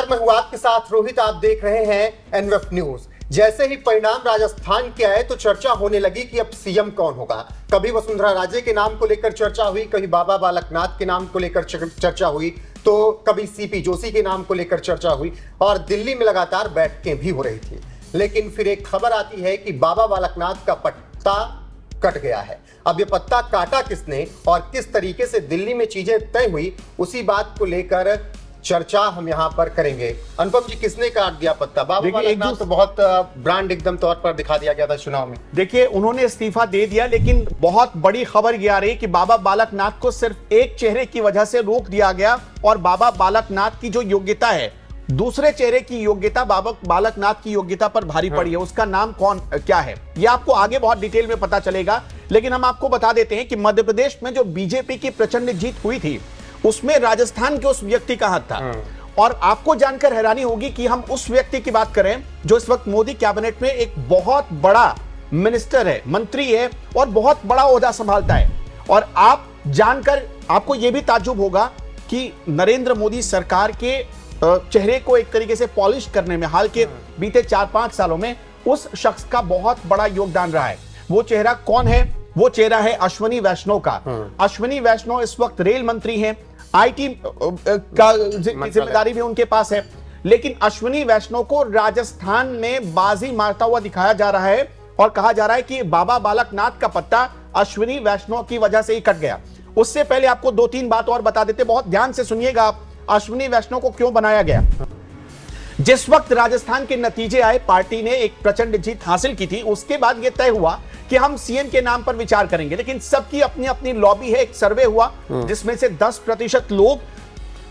नमस्कार, मैं हूं आपके साथ रोहित। आप देख रहे हैं एनवेफ न्यूज। जैसे ही परिणाम राजस्थान के आए तो चर्चा होने लगी कि अब सीएम कौन होगा। कभी वसुंधरा राजे के नाम को लेकर चर्चा हुई, कभी बाबा बालकनाथ के नाम को लेकर चर्चा हुई, तो कभी सीपी जोशी के नाम को लेकर चर्चा हुई और दिल्ली में लगातार बैठकें भी हो रही थी। लेकिन फिर एक खबर आती है कि बाबा बालकनाथ का पत्ता कट गया है। अब ये पत्ता काटा किसने और किस तरीके से दिल्ली में चीजें तय हुई, उसी बात को लेकर चर्चा हम यहाँ पर करेंगे। अनुपम जी, किसने काट दिया पत्ता? बाबा बालकनाथ तो बहुत ब्रांड एकदम तौर पर दिखा दिया गया था चुनाव में। देखिए, उन्होंने इस्तीफा दे दिया, लेकिन बहुत बड़ी खबर ये आ रही है कि बाबा बालकनाथ को सिर्फ एक चेहरे की वजह से रोक दिया गया और बाबा बालकनाथ की जो योग्यता है, दूसरे चेहरे की योग्यता बाबा बालकनाथ की योग्यता पर भारी पड़ी है। उसका नाम कौन क्या है, यह आपको आगे बहुत डिटेल में पता चलेगा। लेकिन हम आपको बता देते हैं कि मध्य प्रदेश में जो बीजेपी की प्रचंड जीत हुई थी, उसमें राजस्थान के उस व्यक्ति का हाथ था। और आपको जानकर हैरानी होगी कि हम उस व्यक्ति की बात करें जो इस वक्त मोदी कैबिनेट में एक बहुत बड़ा मिनिस्टर है, मंत्री है और बहुत बड़ा ओहदा संभालता है। और आप जानकर आपको यह भी ताज्जुब होगा कि नरेंद्र मोदी सरकार के चेहरे को एक तरीके से पॉलिश करने में हाल के बीते 4-5 सालों में उस शख्स का बहुत बड़ा योगदान रहा है। वो चेहरा कौन है? वो चेहरा है अश्विनी वैष्णव का। अश्विनी वैष्णव इस वक्त रेल मंत्री हैं, आईटी का जिम्मेदारी भी उनके पास है। लेकिन अश्विनी वैष्णव को राजस्थान में बाजी मारता हुआ दिखाया जा रहा है और कहा जा रहा है कि बाबा बालकनाथ का पत्ता अश्विनी वैष्णव की वजह से ही कट गया। उससे पहले आपको 2-3 बात और बता देते, बहुत ध्यान से सुनिएगा आप। अश्विनी वैष्णव को क्यों बनाया गया? जिस वक्त राजस्थान के नतीजे आए, पार्टी ने एक प्रचंड जीत हासिल की थी, उसके बाद यह तय हुआ कि हम सीएम के नाम पर विचार करेंगे। लेकिन सबकी अपनी अपनी लॉबी है। एक सर्वे हुआ जिसमें से 10% लोग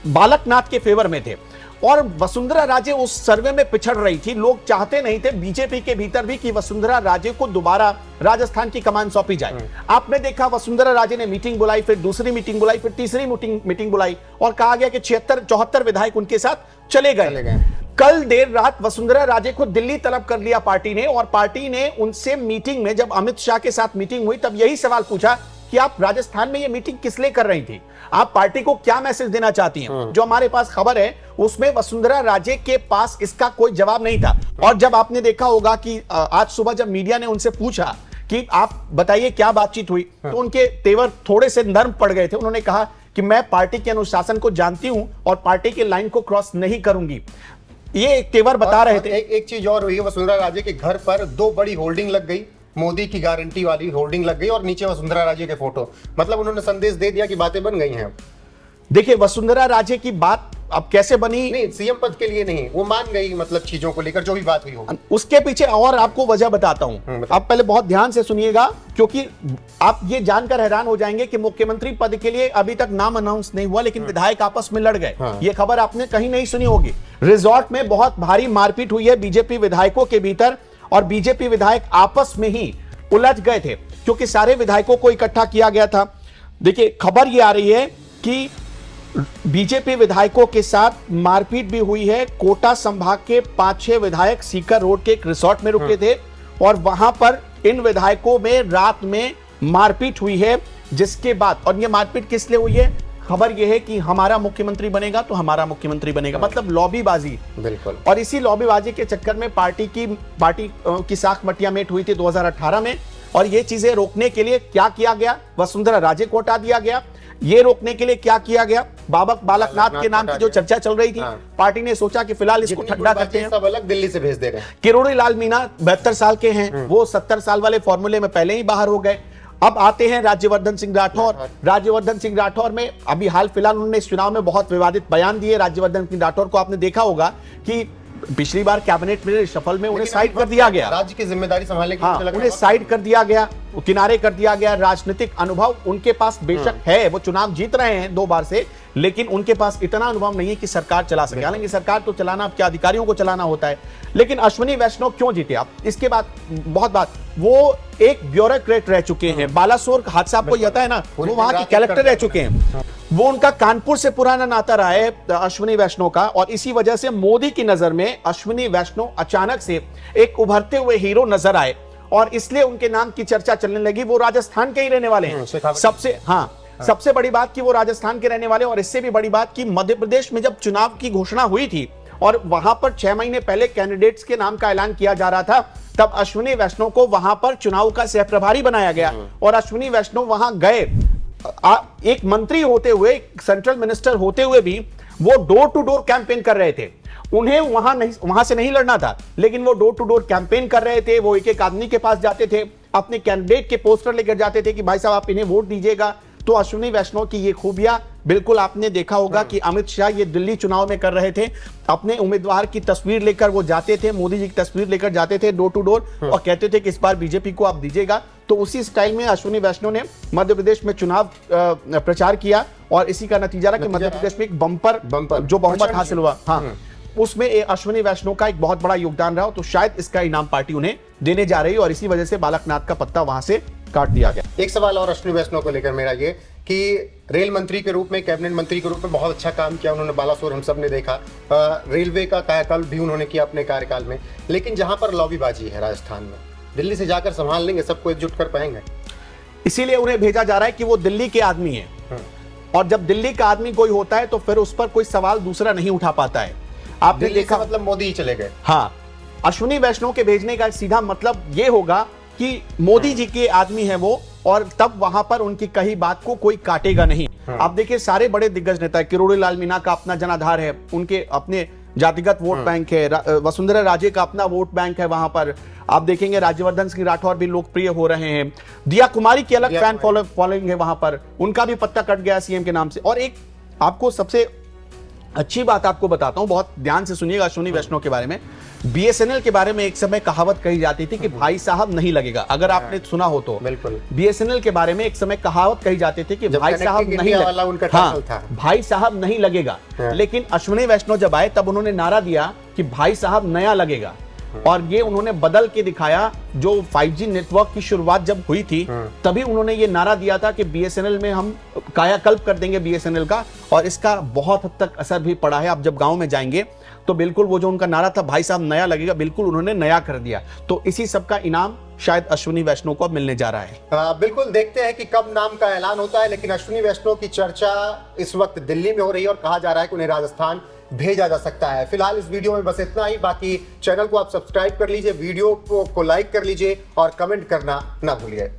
बालकनाथ के फेवर में थे और वसुंधरा राजे उस सर्वे में पिछड़ रही थी। लोग चाहते नहीं थे बीजेपी के भीतर भी कि वसुंधरा राजे को दोबारा राजस्थान की कमान सौंपी जाए। आपने देखा, वसुंधरा राजे ने मीटिंग बुलाई, फिर दूसरी मीटिंग बुलाई, फिर तीसरी मीटिंग बुलाई और कहा गया कि 74 विधायक उनके साथ चले गए। कल देर रात वसुंधरा राजे को दिल्ली तलब कर लिया पार्टी ने और पार्टी ने उनसे मीटिंग में, जब अमित शाह के साथ मीटिंग हुई, तब यही सवाल पूछा कि आप राजस्थान में ये मीटिंग किस लिए कर रही थी, आप पार्टी को क्या मैसेज देना चाहती हैं? जो हमारे पास खबर है उसमें वसुंधरा राजे के पास इसका कोई जवाब नहीं था। और जब आपने देखा होगा कि आज सुबह जब मीडिया ने उनसे पूछा कि आप बताइए क्या बातचीत हुई, तो उनके तेवर थोड़े से नर्म पड़ गए थे। उन्होंने कहा कि मैं पार्टी के अनुशासन को जानती हूं और पार्टी के लाइन को क्रॉस नहीं करूंगी। ये एक तेवर बता रहे थे। एक चीज और हुई, वसुंधरा राजे के घर पर 2 बड़ी होल्डिंग लग गई, मोदी की गारंटी वाली होल्डिंग लग गई और नीचे वसुंधरा राजे के फोटो। मतलब उन्होंने संदेश दे दिया कि बातें बन गई हैं। देखिए, वसुंधरा राजे की बात अब कैसे बनी? नहीं, सीएम पद के लिए नहीं, वो मान गई, मतलब चीजों को लेकर जो भी बात हुई हो। उसके पीछे और आपको वजह बताता हूं। आप पहले बहुत ध्यान से सुनिएगा, क्योंकि आप ये जानकर हैरान हो जाएंगे कि मुख्यमंत्री पद के लिए अभी तक नाम अनाउंस नहीं हुआ, लेकिन विधायक आपस में लड़ गए। ये खबर आपने कहीं नहीं सुनी होगी। रिजॉर्ट में बहुत भारी मारपीट हुई है बीजेपी विधायकों के भीतर और बीजेपी विधायक आपस में ही उलझ गए थे, क्योंकि सारे विधायकों को इकट्ठा किया गया था। देखिए, खबर यह आ रही है कि बीजेपी विधायकों के साथ मारपीट भी हुई है। कोटा संभाग के 5-6 विधायक सीकर रोड के एक रिसोर्ट में रुके थे और वहां पर इन विधायकों में रात में मारपीट हुई है। जिसके बाद, और ये मारपीट किस लिए हुई है? खबर यह है कि हमारा मुख्यमंत्री बनेगा तो हमारा मुख्यमंत्री बनेगा, मतलब लॉबीबाजी। बिल्कुल। और इसी लॉबीबाजी के चक्कर में पार्टी की साख मटियामेट हुई थी 2018 में। और ये चीजें रोकने के लिए क्या किया गया? वसुंधरा राजे को हटा दिया गया। ये रोकने के लिए क्या किया गया? बाबा बालकनाथ के नाम की जो चर्चा चल रही थी, पार्टी ने सोचा कि फिलहाल इसको ठंडा करते हैं, सब अलग दिल्ली से भेज दे रहे हैं। किरोड़ी लाल मीणा 72 साल के हैं, वो 70 साल वाले फॉर्मूले में पहले ही बाहर हो गए। अब आते हैं राज्यवर्धन सिंह राठौर। राज्यवर्धन सिंह राठौर में अभी हाल फिलहाल उन्होंने इस चुनाव में बहुत विवादित बयान दिए। राज्यवर्धन सिंह राठौर को आपने देखा होगा कि पिछली बार कैबिनेट में शफल में उन्हें साइड कर दिया गया, राज्य की जिम्मेदारी संभालने की। उन्हें साइड कर दिया गया, किनारे कर दिया गया। राजनीतिक अनुभव उनके पास बेशक है, वो चुनाव जीत रहे हैं 2 बार से, लेकिन उनके पास इतना अनुभव नहीं है कि सरकार चला सके। हालांकि सरकार तो चलाना क्या अधिकारियों को चलाना होता है। लेकिन अश्विनी वैष्णव क्यों जीते? आप इसके बाद बहुत बात, वो एक ब्यूरोक्रेट रह चुके हैं। बालासोर हादसा आपको याद है ना, वो वहां के कलेक्टर रह चुके हैं। वो उनका कानपुर से पुराना नाता रहा है अश्विनी वैष्णव का, और इसी वजह से मोदी की नजर में अश्विनी वैष्णव अचानक से एक उभरते हुए हीरो नजर आए और इसलिए उनके नाम की चर्चा चलने लगी। वो राजस्थान के ही रहने वाले हैं सबसे बड़ी बात कि वो राजस्थान के रहने वाले, और इससे भी बड़ी बात कि मध्य प्रदेश में जब चुनाव की घोषणा हुई थी और वहां पर 6 महीने पहले कैंडिडेट्स के नाम का ऐलान किया जा रहा था, तब अश्विनी वैष्णव को वहां पर चुनाव का सह प्रभारी बनाया गया और अश्विनी वैष्णव वहां गए। एक मंत्री होते हुए, सेंट्रल मिनिस्टर होते हुए भी वो डोर टू डोर कैंपेन कर रहे थे। उन्हें वहां से नहीं लड़ना था, लेकिन वो डोर टू डोर कैंपेन कर रहे थे। वो एक एक आदमी के पास जाते थे, अपने कैंडिडेट के पोस्टर लेकर जाते थे कि भाई साहब आप इन्हें वोट दीजिएगा। तो अश्विनी वैष्णव की ये खूबियां बिल्कुल आपने देखा होगा कि अमित शाह ये दिल्ली चुनाव में कर रहे थे, अपने उम्मीदवार की तस्वीर लेकर वो जाते थे, मोदी जी की तस्वीर लेकर जाते थे डोर टू डोर और कहते थे कि इस बार बीजेपी को आप दीजिएगा। तो उसी स्टाइल में अश्विनी वैष्णव ने मध्य प्रदेश में चुनाव प्रचार किया और इसी का नतीजा रहा कि मध्य प्रदेश में एक बम्पर जो बहुमत हासिल हुआ, हाँ, उसमें अश्विनी वैष्णव का एक बहुत बड़ा योगदान रहा। तो शायद इसका इनाम पार्टी उन्हें देने जा रही है और इसी वजह से बालकनाथ का पत्ता वहां से काट दिया गया। एक सवाल और अश्विनी वैष्णव को लेकर मेरा ये कि रेल मंत्री के रूप में, कैबिनेट मंत्री के रूप में बहुत अच्छा काम किया उन्होंने, बालासोर हम सब ने देखा, रेलवे का कायाकल्प भी उन्होंने किया अपने कार्यकाल में। लेकिन जहां पर लॉबीबाजी है राजस्थान में, दिल्ली से जाकर संभाल लेंगे, सबको एकजुट कर पाएंगे? इसीलिए उन्हें भेजा जा रहा है कि वो दिल्ली के आदमी है और जब दिल्ली का आदमी कोई होता है तो फिर उस पर कोई सवाल दूसरा नहीं उठा पाता है। आपने देखा, मतलब मोदी ही चले गए। हाँ, अश्विनी वैष्णव के भेजने का सीधा मतलब ये होगा कि मोदी जी के आदमी है वो, और तब वहां पर उनकी कही बात को कोई काटेगा नहीं। आप देखिए सारे बड़े दिग्गज नेता, किरोड़ी लाल मीणा का अपना जनाधार है, उनके अपने जातिगत वोट बैंक है, वसुंधरा राजे का अपना वोट बैंक है वहां पर। आप देखेंगे राज्यवर्धन सिंह राठौर भी लोकप्रिय हो रहे हैं, दिया कुमारी की अलग फैन फॉलोइंग है वहां पर, उनका भी पत्ता कट गया सीएम के नाम से। और एक आपको सबसे अच्छी बात आपको बताता हूं, बहुत ध्यान से सुनिएगा अश्विनी वैष्णव के बारे में। बीएसएनएल के बारे में एक समय कहावत कही जाती थी कि भाई साहब नहीं लगेगा, अगर आपने सुना हो तो। बिल्कुल। बीएसएनएल के बारे में एक समय कहावत कही जाती थी कि भाई साहब नहीं लगेगा, हाँ, भाई साहब नहीं लगेगा। लेकिन अश्विनी वैष्णव जब आए तब उन्होंने नारा दिया कि भाई साहब नया लगेगा, और ये उन्होंने बदल के दिखाया। जो 5G नेटवर्क की शुरुआत जब हुई थी तभी उन्होंने ये नारा दिया था कि बीएसएनएल में हम कायाकल्प कर देंगे बीएसएनएल का, और इसका बहुत हद तक असर भी पड़ा है। आप जब गांव में जाएंगे तो बिल्कुल वो जो उनका नारा था भाई साहब नया लगेगा, बिल्कुल उन्होंने नया कर दिया। तो इसी सब का इनाम शायद अश्विनी वैष्णव को अब मिलने जा रहा है। बिल्कुल, देखते हैं कि कब नाम का ऐलान होता है। लेकिन अश्विनी वैष्णव की चर्चा इस वक्त दिल्ली में हो रही है और कहा जा रहा है कि उन्हें राजस्थान भेजा जा सकता है। फिलहाल इस वीडियो में बस इतना ही। बाकी चैनल को आप सब्सक्राइब कर लीजिए, वीडियो को लाइक कर लीजिए और कमेंट करना ना भूलिए।